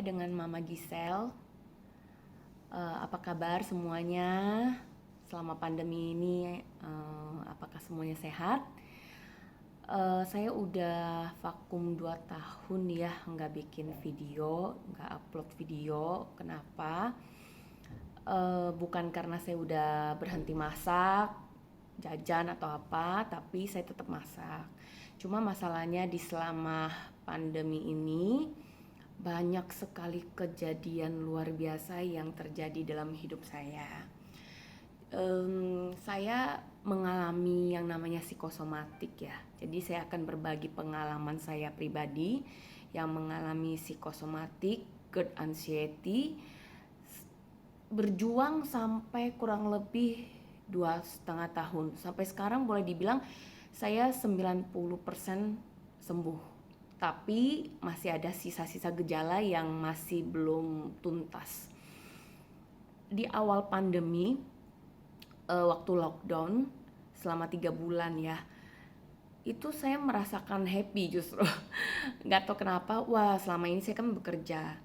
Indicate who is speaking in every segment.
Speaker 1: dengan Mama Gisel. Apa kabar semuanya selama pandemi ini? Apakah semuanya sehat? Saya udah vakum 2 tahun ya, nggak bikin video, nggak upload video. Kenapa? Bukan karena saya udah berhenti masak, jajan atau apa, tapi saya tetap masak. Cuma masalahnya di selama pandemi ini banyak sekali kejadian luar biasa yang terjadi dalam hidup saya. Saya mengalami yang namanya psikosomatik ya. Jadi saya akan berbagi pengalaman saya pribadi yang mengalami psikosomatik, GERD anxiety, berjuang sampai kurang lebih 2,5 tahun. Sampai sekarang boleh dibilang saya 90% sembuh. Tapi masih ada sisa-sisa gejala yang masih belum tuntas. Di awal pandemi, waktu lockdown selama 3 bulan ya, itu saya merasakan happy justru. Nggak tahu kenapa, wah selama ini saya kan bekerja.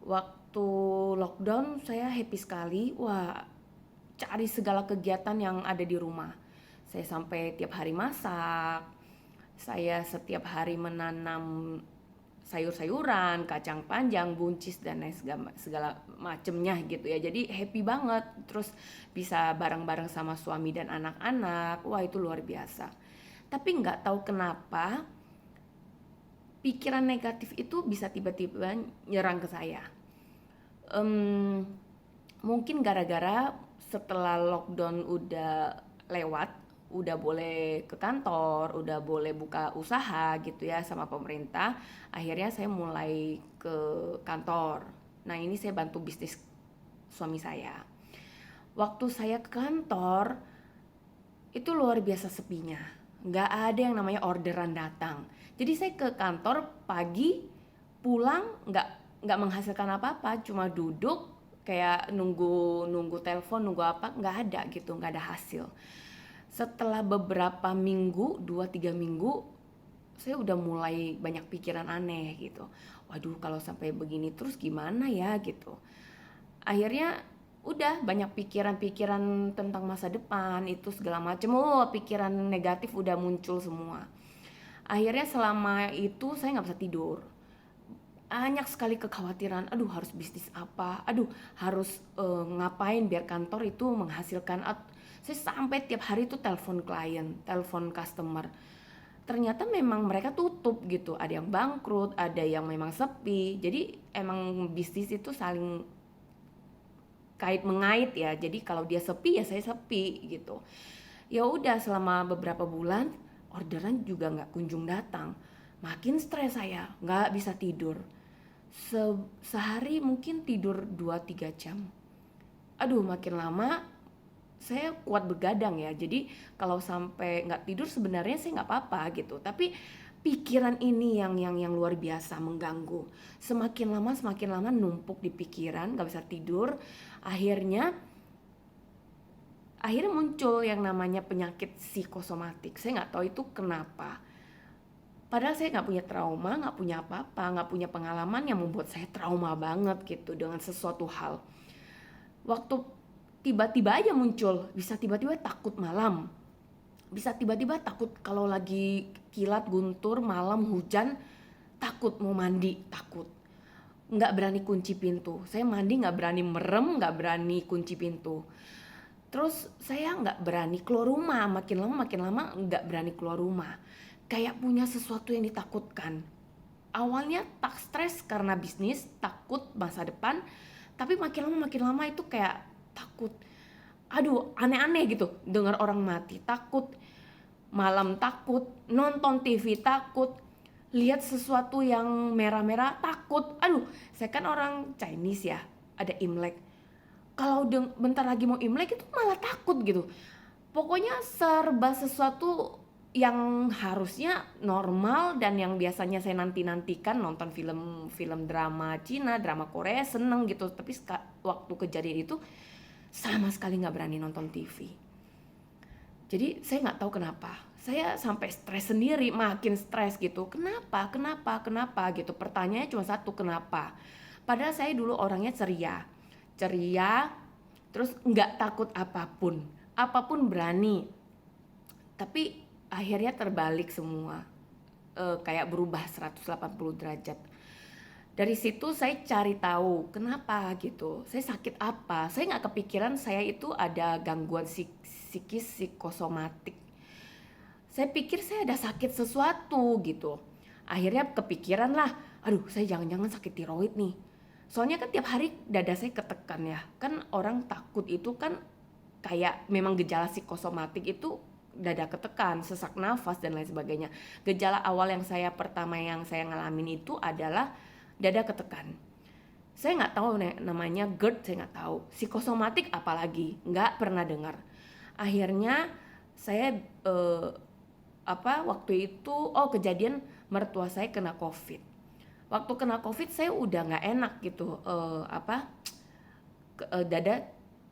Speaker 1: Waktu lockdown saya happy sekali, wah cari segala kegiatan yang ada di rumah. Saya sampai tiap hari masak, saya setiap hari menanam sayur-sayuran, kacang panjang, buncis dan lain segala macemnya gitu ya. Jadi happy banget, terus bisa bareng-bareng sama suami dan anak-anak, wah itu luar biasa. Tapi nggak tahu kenapa pikiran negatif itu bisa tiba-tiba nyerang ke saya. Mungkin gara-gara setelah lockdown udah lewat, udah boleh ke kantor, udah boleh buka usaha gitu ya sama pemerintah, akhirnya saya mulai ke kantor. Nah ini saya bantu bisnis suami saya. Waktu saya ke kantor itu luar biasa sepinya, nggak ada yang namanya orderan datang. Jadi saya ke kantor pagi, pulang nggak menghasilkan apa-apa, cuma duduk kayak nunggu telepon, nunggu apa, nggak ada gitu, nggak ada hasil. Setelah beberapa minggu, 2-3 minggu, saya udah mulai banyak pikiran aneh gitu. Waduh, kalau sampai begini terus gimana ya gitu. Akhirnya udah banyak pikiran-pikiran tentang masa depan, itu segala macam. Pikiran negatif udah muncul semua. Akhirnya selama itu saya nggak bisa tidur. Banyak sekali kekhawatiran, aduh harus bisnis apa, aduh harus ngapain biar kantor itu menghasilkan. Saya sampai tiap hari itu telepon klien, telepon customer. Ternyata memang mereka tutup gitu, ada yang bangkrut, ada yang memang sepi. Jadi emang bisnis itu saling kait mengait ya. Jadi kalau dia sepi ya saya sepi gitu. Ya udah selama beberapa bulan orderan juga nggak kunjung datang. Makin stres saya, nggak bisa tidur. Sehari mungkin tidur 2-3 jam. Aduh makin lama saya kuat begadang ya. Jadi kalau sampai nggak tidur sebenarnya saya nggak apa-apa gitu. Tapi pikiran ini yang luar biasa mengganggu. Semakin lama numpuk di pikiran, nggak bisa tidur. Akhirnya muncul yang namanya penyakit psikosomatik. Saya nggak tahu itu kenapa. Padahal saya nggak punya trauma, nggak punya apa-apa, nggak punya pengalaman yang membuat saya trauma banget gitu dengan sesuatu hal. Waktu tiba-tiba aja muncul, bisa tiba-tiba takut malam, bisa tiba-tiba takut kalau lagi kilat guntur malam hujan, takut mau mandi, takut nggak berani kunci pintu. Saya mandi nggak berani merem, nggak berani kunci pintu. Terus saya nggak berani keluar rumah, makin lama nggak berani keluar rumah. Kayak punya sesuatu yang ditakutkan. Awalnya tak stres karena bisnis, takut masa depan, tapi makin lama itu kayak takut. Aduh, aneh-aneh gitu. Dengar orang mati takut, malam takut, nonton TV takut, lihat sesuatu yang merah-merah takut. Aduh, saya kan orang Chinese ya, ada Imlek. Kalau bentar lagi mau Imlek itu malah takut gitu. Pokoknya serba sesuatu yang harusnya normal dan yang biasanya saya nantikan nonton film drama Cina, drama Korea seneng gitu, tapi waktu kejadian itu sama sekali nggak berani nonton TV. Jadi saya nggak tahu kenapa, saya sampai stres sendiri, makin stres gitu. Kenapa gitu, pertanyaannya cuma satu, kenapa. Padahal saya dulu orangnya ceria, terus nggak takut apapun berani. Tapi akhirnya terbalik semua, kayak berubah 180 derajat. Dari situ saya cari tahu kenapa gitu, saya sakit apa. Saya nggak kepikiran saya itu ada gangguan psikis psikosomatik. Saya pikir saya ada sakit sesuatu gitu. Akhirnya kepikiran lah, aduh saya jangan-jangan sakit tiroid nih. Soalnya kan tiap hari dada saya ketekan ya. Kan orang takut itu kan kayak memang gejala psikosomatik itu dada ketekan, sesak nafas dan lain sebagainya. Gejala awal yang pertama yang saya ngalamin itu adalah dada ketekan. Saya nggak tahu namanya GERD, saya nggak tahu. Psikosomatik apalagi, nggak pernah dengar. Akhirnya saya waktu itu kejadian mertua saya kena COVID. Waktu kena COVID saya udah nggak enak gitu, dada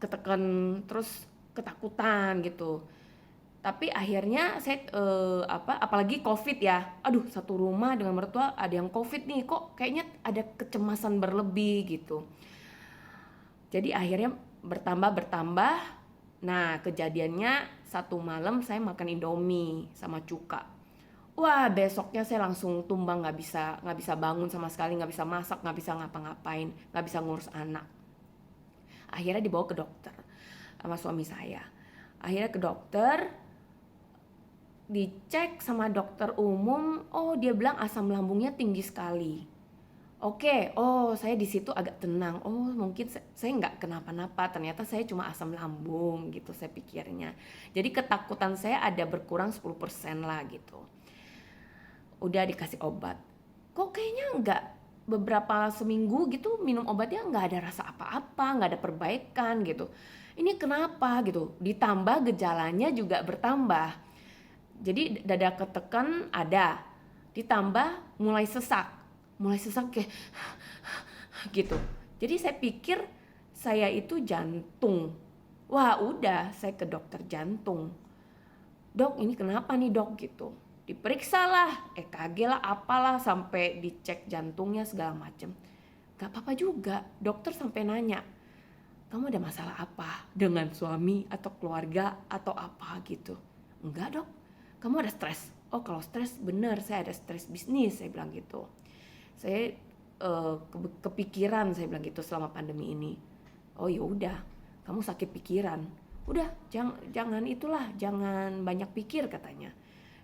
Speaker 1: ketekan terus ketakutan gitu. Tapi akhirnya saya apalagi COVID ya, aduh satu rumah dengan mertua ada yang COVID nih, kok kayaknya ada kecemasan berlebih gitu. Jadi akhirnya bertambah. Nah kejadiannya satu malam saya makan Indomie sama cuka. Wah besoknya saya langsung tumbang, nggak bisa bangun sama sekali, nggak bisa masak, nggak bisa ngapa-ngapain, nggak bisa ngurus anak. Akhirnya dibawa ke dokter sama suami saya. Akhirnya ke dokter, dicek sama dokter umum, dia bilang asam lambungnya tinggi sekali. Oke, saya di situ agak tenang. Mungkin saya nggak kenapa-napa. Ternyata saya cuma asam lambung gitu saya pikirnya. Jadi ketakutan saya ada berkurang 10% lah gitu. Udah dikasih obat. Kok kayaknya nggak, beberapa seminggu gitu minum obatnya nggak ada rasa apa-apa, nggak ada perbaikan gitu. Ini kenapa gitu? Ditambah gejalanya juga bertambah. Jadi dada ketekan ada, ditambah mulai sesak kayak gitu. Jadi saya pikir saya itu jantung. Wah udah, saya ke dokter jantung. Dok ini kenapa nih dok gitu. Diperiksa lah, EKG lah apalah, sampai dicek jantungnya segala macem. Gak apa-apa juga, dokter sampai nanya, kamu ada masalah apa dengan suami atau keluarga atau apa gitu. Enggak dok, kamu ada stres. Kalau stres bener, saya ada stres bisnis, saya bilang gitu. Saya kepikiran, saya bilang gitu selama pandemi ini. Ya udah, kamu sakit pikiran. Udah, jangan banyak pikir katanya.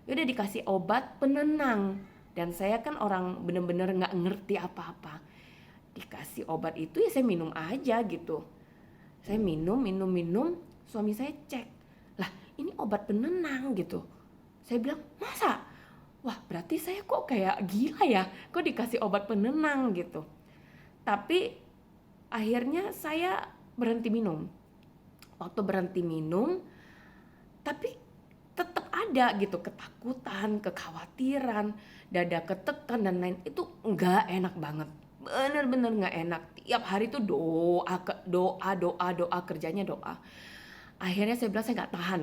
Speaker 1: Udah dikasih obat penenang, dan saya kan orang bener-bener nggak ngerti apa-apa. Dikasih obat itu ya saya minum aja gitu. Saya minum, suami saya cek, lah ini obat penenang gitu. Saya bilang, masa? Wah berarti saya kok kayak gila ya, kok dikasih obat penenang gitu. Tapi akhirnya saya berhenti minum. Waktu berhenti minum, tapi tetap ada gitu ketakutan, kekhawatiran, dada ketekan dan lain. Itu nggak enak banget, bener-bener nggak enak. Tiap hari tuh doa, kerjanya doa. Akhirnya saya bilang saya nggak tahan.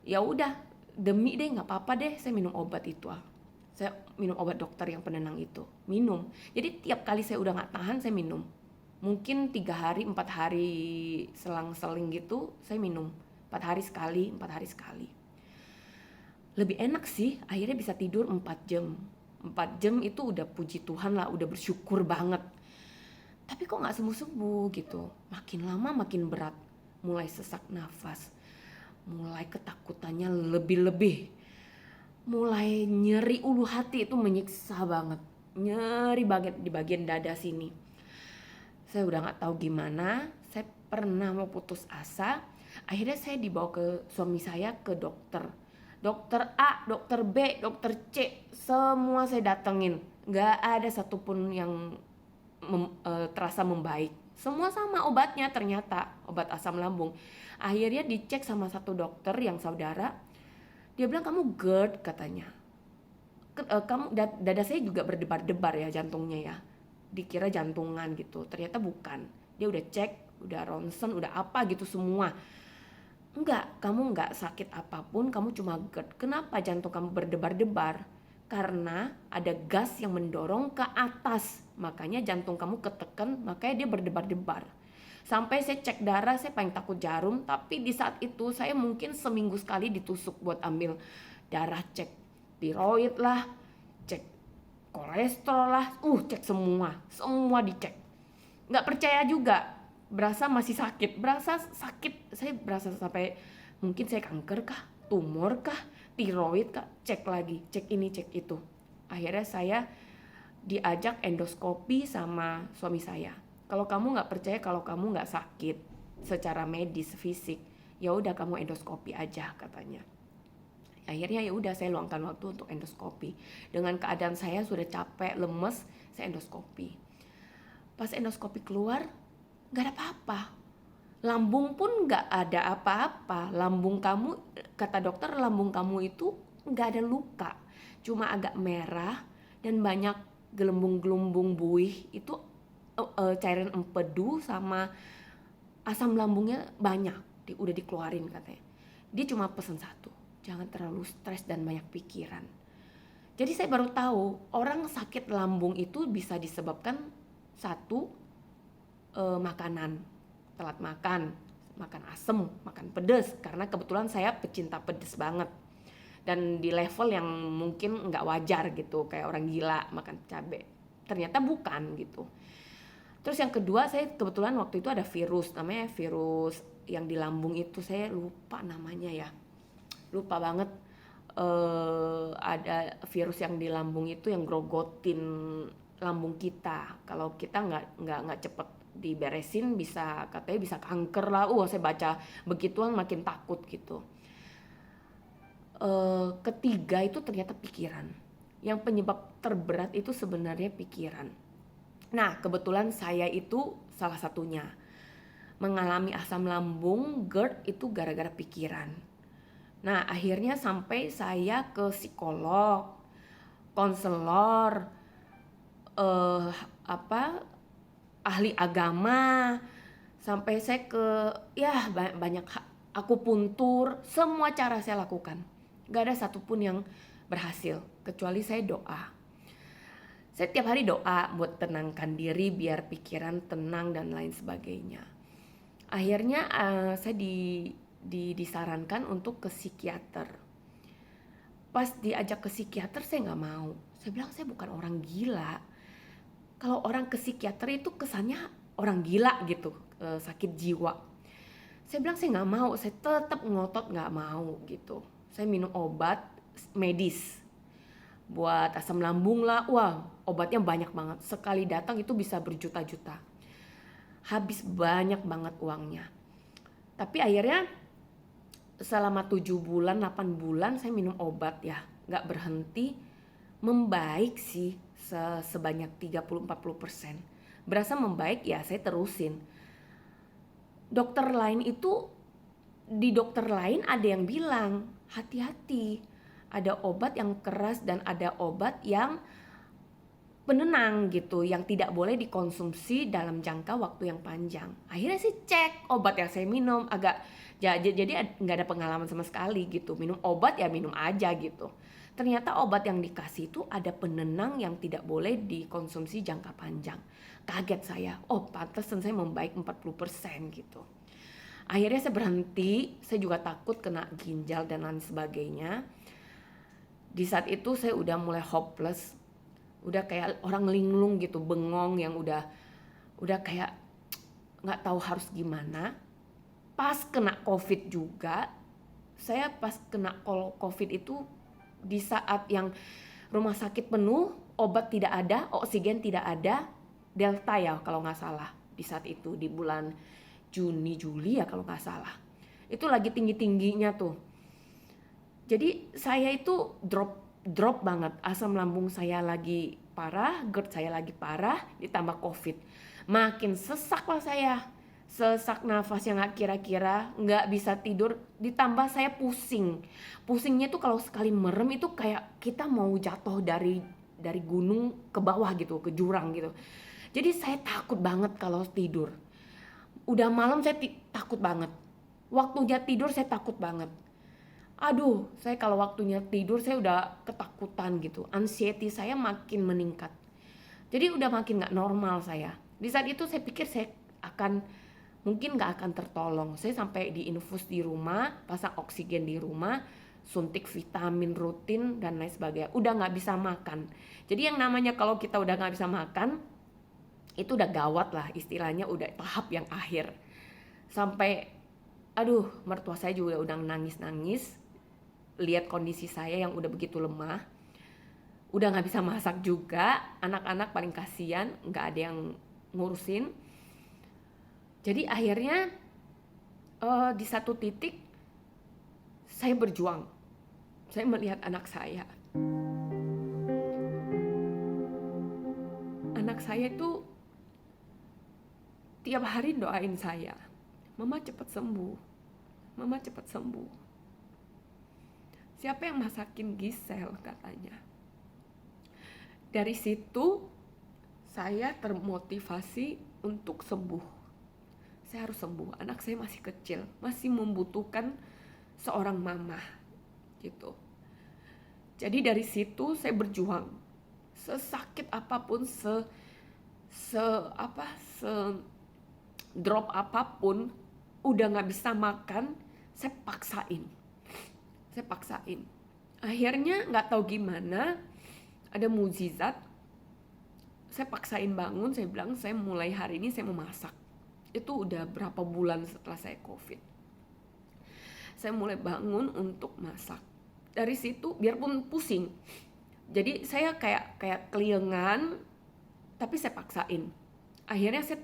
Speaker 1: Ya udah, demi deh nggak apa-apa deh, saya minum obat itu. Saya minum obat dokter yang penenang itu, minum. Jadi tiap kali saya udah nggak tahan saya minum. Mungkin 3 hari 4 hari selang-seling gitu saya minum. 4 hari sekali, 4 hari sekali. Lebih enak sih, akhirnya bisa tidur 4 jam. 4 jam itu udah puji Tuhan lah, udah bersyukur banget. Tapi kok gak sembuh-sembuh gitu. Makin lama makin berat. Mulai sesak nafas, mulai ketakutannya lebih-lebih, mulai nyeri ulu hati, itu menyiksa banget. Nyeri banget di bagian dada sini. Saya udah gak tahu gimana. Saya pernah mau putus asa. Akhirnya saya dibawa ke suami saya ke dokter. Dokter A, dokter B, dokter C, semua saya datengin. Gak ada satupun yang terasa membaik. Semua sama obatnya ternyata, obat asam lambung. Akhirnya dicek sama satu dokter yang saudara. Dia bilang kamu GERD katanya. Kamu dada saya juga berdebar-debar ya jantungnya ya. Dikira jantungan gitu, ternyata bukan. Dia udah cek, udah ronsen, udah apa gitu semua. Enggak, kamu enggak sakit apapun, kamu cuma GERD. Kenapa jantung kamu berdebar-debar? karena ada gas yang mendorong ke atas, makanya jantung kamu ketekan, makanya dia berdebar-debar. Sampai saya cek darah, saya paling takut jarum, tapi di saat itu saya mungkin seminggu sekali ditusuk buat ambil darah, cek tiroid lah, cek kolesterol lah, cek semua dicek. Nggak percaya juga, berasa masih sakit, saya berasa sampai mungkin saya kanker kah, tumor kah, tiroid kah, cek lagi, cek ini, cek itu. Akhirnya saya diajak endoskopi sama suami saya. Kalau kamu nggak percaya kalau kamu nggak sakit secara medis fisik, ya udah kamu endoskopi aja katanya. Akhirnya ya udah saya luangkan waktu untuk endoskopi. Dengan keadaan saya sudah capek, lemes, saya endoskopi. Pas endoskopi keluar, nggak ada apa-apa. Lambung pun nggak ada apa-apa. Lambung kamu, kata dokter, lambung kamu itu nggak ada luka, cuma agak merah dan banyak gelembung-gelembung buih. Itu cairan empedu sama asam lambungnya banyak, udah dikeluarin katanya. Dia cuma pesan satu, jangan terlalu stres dan banyak pikiran. Jadi saya baru tahu orang sakit lambung itu bisa disebabkan satu, makanan, telat makan asem, makan pedas, karena kebetulan saya pecinta pedas banget dan di level yang mungkin nggak wajar gitu, kayak orang gila makan cabai, ternyata bukan gitu. Terus yang kedua, saya kebetulan waktu itu ada virus, namanya virus yang di lambung itu, saya lupa namanya ya, lupa banget. Ada virus yang di lambung itu yang grogotin lambung kita. Kalau kita nggak cepet diberesin, bisa katanya bisa kanker lah. Saya baca begituan makin takut gitu. Ketiga itu ternyata pikiran. Yang penyebab terberat itu sebenarnya pikiran. Nah, kebetulan saya itu salah satunya. Mengalami asam lambung, GERD itu gara-gara pikiran. Nah, akhirnya sampai saya ke psikolog, konselor, ahli agama, sampai saya ke banyak akupuntur, semua cara saya lakukan. Gak ada satupun yang berhasil, kecuali saya doa. Saya tiap hari doa buat tenangkan diri biar pikiran tenang dan lain sebagainya. Akhirnya saya disarankan untuk ke psikiater. Pas diajak ke psikiater saya nggak mau. Saya bilang saya bukan orang gila. Kalau orang ke psikiater itu kesannya orang gila gitu, sakit jiwa. Saya bilang saya nggak mau, saya tetap ngotot nggak mau gitu. Saya minum obat medis buat asam lambung lah, obatnya banyak banget. Sekali datang itu bisa berjuta-juta. Habis banyak banget uangnya. Tapi akhirnya selama 7 bulan, 8 bulan saya minum obat ya, gak berhenti. Membaik sih sebanyak 30-40%. Berasa membaik ya saya terusin. Dokter lain itu, di dokter lain ada yang bilang, hati-hati. Ada obat yang keras dan ada obat yang penenang gitu, yang tidak boleh dikonsumsi dalam jangka waktu yang panjang. Akhirnya sih cek obat yang saya minum agak jadi nggak ada pengalaman sama sekali gitu. Minum obat ya minum aja gitu. Ternyata obat yang dikasih itu ada penenang yang tidak boleh dikonsumsi jangka panjang. Kaget saya, pantesan saya membaik 40% gitu. Akhirnya saya berhenti, saya juga takut kena ginjal dan lain sebagainya. Di saat itu saya udah mulai hopeless, udah kayak orang linglung gitu, bengong yang udah kayak nggak tahu harus gimana. Pas kena COVID juga, saya pas kena COVID itu di saat yang rumah sakit penuh, obat tidak ada, oksigen tidak ada, Delta ya kalau nggak salah di saat itu di bulan Juni Juli ya kalau nggak salah. Itu lagi tinggi-tingginya tuh. Jadi saya itu drop banget, asam lambung saya lagi parah, GERD saya lagi parah, ditambah COVID. Makin sesak lah saya, sesak nafas yang gak kira-kira, gak bisa tidur, ditambah saya pusing. Pusingnya tuh kalau sekali merem itu kayak kita mau jatuh dari gunung ke bawah gitu, ke jurang gitu. Jadi saya takut banget kalau tidur. Udah malam saya takut banget, waktunya tidur saya takut banget. Aduh, saya kalau waktunya tidur saya udah ketakutan gitu. Anxiety saya makin meningkat. Jadi udah makin nggak normal saya. Di saat itu saya pikir saya akan mungkin nggak akan tertolong. Saya sampai diinfus di rumah, pasang oksigen di rumah, suntik vitamin rutin dan lain sebagainya. Udah nggak bisa makan. Jadi yang namanya kalau kita udah nggak bisa makan, itu udah gawat lah, istilahnya udah tahap yang akhir. Sampai, aduh, mertua saya juga udah nangis-nangis lihat kondisi saya yang udah begitu lemah, udah nggak bisa masak juga, anak-anak paling kasihan, nggak ada yang ngurusin. Jadi akhirnya di satu titik saya berjuang, saya melihat anak saya itu tiap hari doain saya, mama cepat sembuh, mama cepat sembuh. Siapa yang masakin Gisel, katanya. Dari situ saya termotivasi untuk sembuh. Saya harus sembuh, anak saya masih kecil, masih membutuhkan seorang mama gitu. Jadi dari situ saya berjuang. Sesakit apapun, se drop apapun, udah nggak bisa makan, saya paksain. Akhirnya nggak tahu gimana, ada mukjizat. Saya paksain bangun, saya bilang saya mulai hari ini saya mau masak. Itu udah berapa bulan setelah saya COVID. Saya mulai bangun untuk masak. Dari situ biarpun pusing. Jadi saya kayak keliengan, tapi saya paksain. Akhirnya saya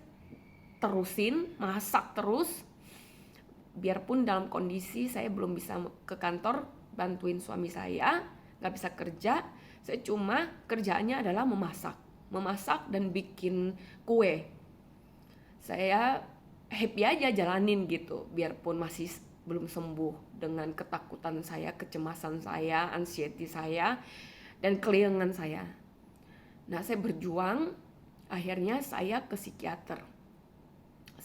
Speaker 1: terusin masak terus. Biarpun dalam kondisi saya belum bisa ke kantor bantuin suami saya, gak bisa kerja, saya cuma kerjaannya adalah memasak dan bikin kue. Saya happy aja jalanin gitu, biarpun masih belum sembuh dengan ketakutan saya, kecemasan saya, anxiety saya, dan keliengan saya. Nah, saya berjuang, akhirnya saya ke psikiater.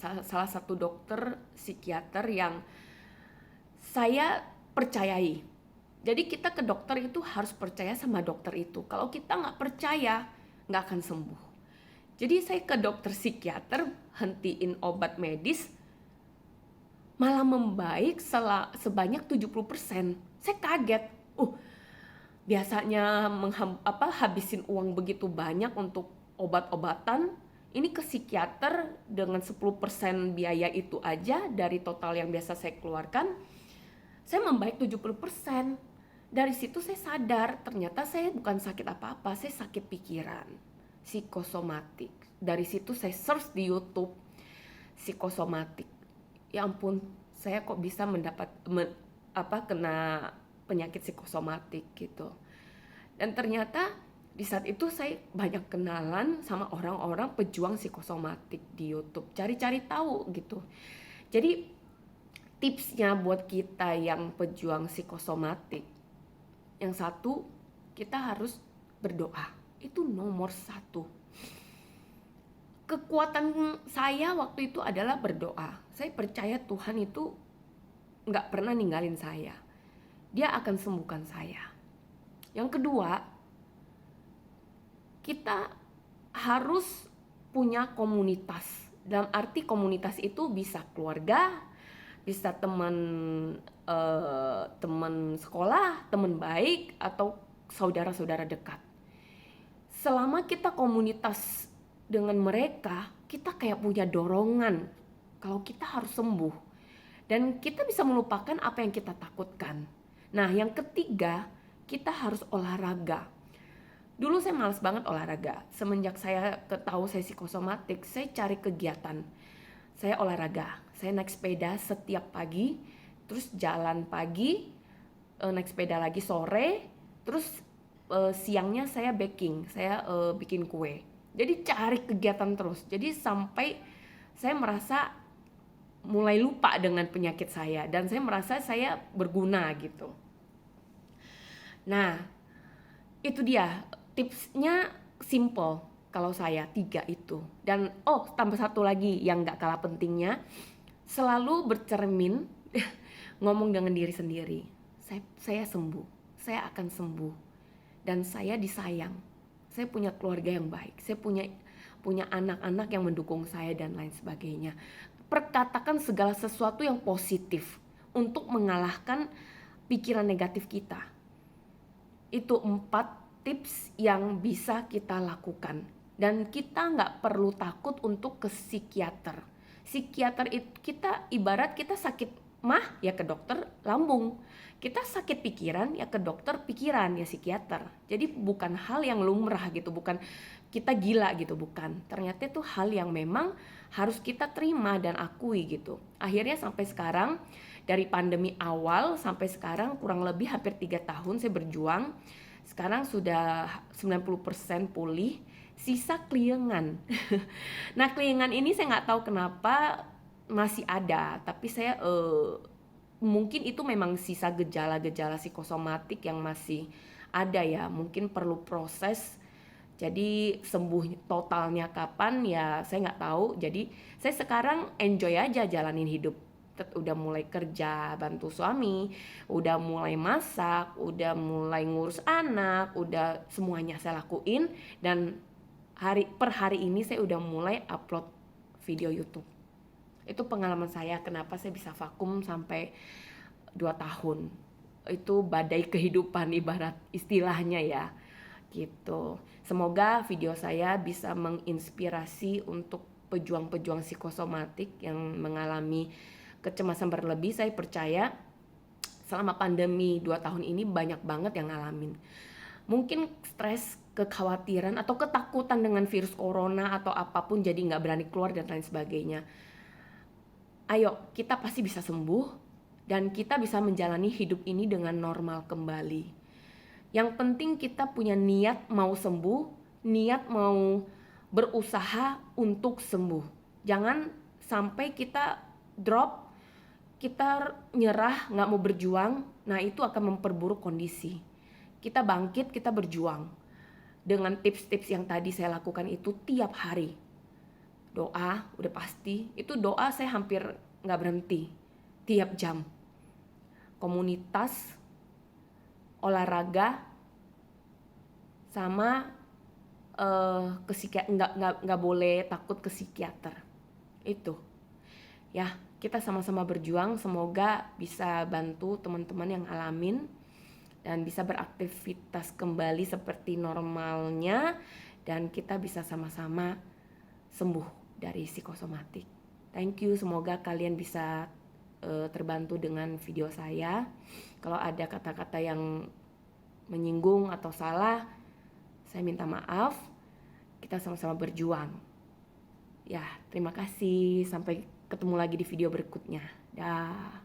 Speaker 1: Salah satu dokter psikiater yang saya percayai. Jadi kita ke dokter itu harus percaya sama dokter itu. Kalau kita nggak percaya, nggak akan sembuh. Jadi saya ke dokter psikiater, hentiin obat medis, malah membaik sebanyak 70%. Saya kaget. Biasanya habisin uang begitu banyak untuk obat-obatan, ini ke psikiater dengan 10% biaya itu aja dari total yang biasa saya keluarkan, saya membaik 70%. Dari situ saya sadar, ternyata saya bukan sakit apa-apa, saya sakit pikiran, psikosomatik. Dari situ saya search di YouTube, psikosomatik. Ya ampun, saya kok bisa kena penyakit psikosomatik gitu. Dan ternyata di saat itu saya banyak kenalan sama orang-orang pejuang psikosomatik di YouTube, cari-cari tahu gitu. Jadi tipsnya buat kita yang pejuang psikosomatik, yang satu, kita harus berdoa. Itu nomor satu. Kekuatan saya waktu itu adalah berdoa. Saya percaya Tuhan itu gak pernah ninggalin saya. Dia akan sembuhkan saya. Yang kedua, kita harus punya komunitas. Dalam arti komunitas itu bisa keluarga, bisa teman sekolah, teman baik, atau saudara-saudara dekat. Selama kita komunitas dengan mereka, kita kayak punya dorongan kalau kita harus sembuh. Dan kita bisa melupakan apa yang kita takutkan. Nah, yang ketiga, kita harus olahraga. Dulu saya malas banget olahraga. Semenjak saya tahu saya psikosomatik, saya cari kegiatan. Saya olahraga. Saya naik sepeda setiap pagi, terus jalan pagi, naik sepeda lagi sore, terus siangnya saya baking, saya bikin kue. Jadi cari kegiatan terus. Jadi sampai saya merasa mulai lupa dengan penyakit saya dan saya merasa saya berguna gitu. Nah, itu dia tipsnya, simple kalau saya 3 itu. Dan tambah satu lagi yang gak kalah pentingnya, selalu bercermin ngomong dengan diri sendiri. saya sembuh, saya akan sembuh, dan saya disayang. Saya punya keluarga yang baik, saya punya anak-anak yang mendukung saya dan lain sebagainya. Perkatakan segala sesuatu yang positif untuk mengalahkan pikiran negatif kita. Itu 4 tips yang bisa kita lakukan. Dan kita nggak perlu takut untuk ke psikiater. Psikiater itu kita ibarat kita sakit mah ya ke dokter lambung. Kita sakit pikiran ya ke dokter pikiran ya psikiater. Jadi bukan hal yang lumrah gitu, bukan kita gila gitu, bukan. Ternyata itu hal yang memang harus kita terima dan akui gitu. Akhirnya sampai sekarang, dari pandemi awal sampai sekarang kurang lebih hampir 3 tahun saya berjuang. Sekarang sudah 90% pulih, sisa keliengan. Nah, keliengan ini saya nggak tahu kenapa masih ada, tapi saya mungkin itu memang sisa gejala-gejala psikosomatik yang masih ada ya, mungkin perlu proses. Jadi sembuh totalnya kapan ya saya nggak tahu. Jadi saya sekarang enjoy aja jalanin hidup. Udah mulai kerja bantu suami, udah mulai masak, udah mulai ngurus anak, udah semuanya saya lakuin. Dan per hari ini saya udah mulai upload video YouTube. Itu pengalaman saya kenapa saya bisa vakum sampai 2 tahun. Itu badai kehidupan ibarat istilahnya ya gitu. Semoga video saya bisa menginspirasi untuk pejuang-pejuang psikosomatik yang mengalami kecemasan berlebih. Saya percaya selama pandemi 2 tahun ini banyak banget yang ngalamin. Mungkin stres, kekhawatiran atau ketakutan dengan virus corona atau apapun, jadi nggak berani keluar dan lain sebagainya. Ayo, kita pasti bisa sembuh dan kita bisa menjalani hidup ini dengan normal kembali. Yang penting kita punya niat mau sembuh, niat mau berusaha untuk sembuh. Jangan sampai kita drop, kita nyerah, nggak mau berjuang. Nah, itu akan memperburuk kondisi. Kita bangkit, kita berjuang. Dengan tips-tips yang tadi saya lakukan itu tiap hari. Doa, udah pasti. Itu doa saya hampir nggak berhenti. Tiap jam. Komunitas, olahraga, sama nggak boleh takut ke psikiater. Itu ya, kita sama-sama berjuang. Semoga bisa bantu teman-teman yang alamin dan bisa beraktivitas kembali seperti normalnya, dan kita bisa sama-sama sembuh dari psikosomatik. Thank you, semoga kalian bisa terbantu dengan video saya. Kalau ada kata-kata yang menyinggung atau salah, saya minta maaf. Kita sama-sama berjuang. Ya, terima kasih. Sampai ketemu lagi di video berikutnya. Dah.